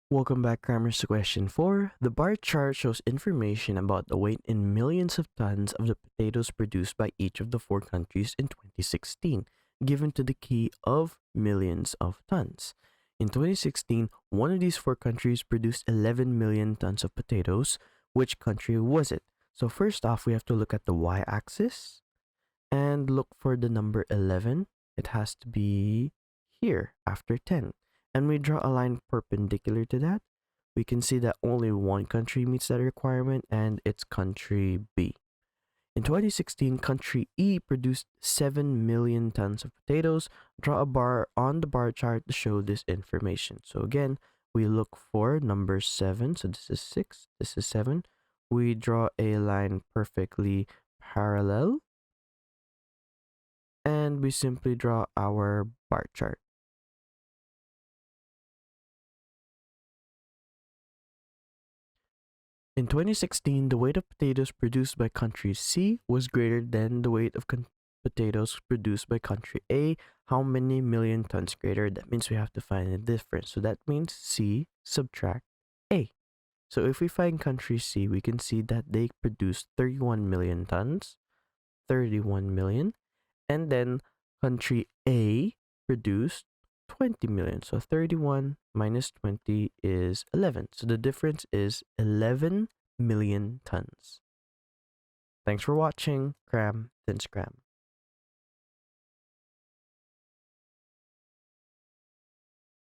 Welcome back, Crammers, to question 4. The bar chart shows information about the weight in millions of tons of the potatoes produced by each of the four countries in 2016, given to the key of millions of tons. In 2016, one of these four countries produced 11 million tons of potatoes. Which country was it? So first off, we have to look at the y-axis and look for the number 11. It has to be here after 10. And we draw a line perpendicular to that. We can see that only one country meets that requirement, and it's country B. In 2016, country E produced 7 million tons of potatoes. Draw a bar on the bar chart to show this information. So again, we look for number 7. So this is 6, this is 7. We draw a line perfectly parallel, and we simply draw our bar chart. In 2016, the weight of potatoes produced by country C was greater than the weight of potatoes produced by country A. How many million tons greater? That means we have to find the difference. So that means C subtract A. So if we find country C, we can see that they produced 31 million tons, 31 million, and then country A produced 20 million. So 31 minus 20 is 11. So the difference is 11 million tons. Thanks for watching. Cram, then scram.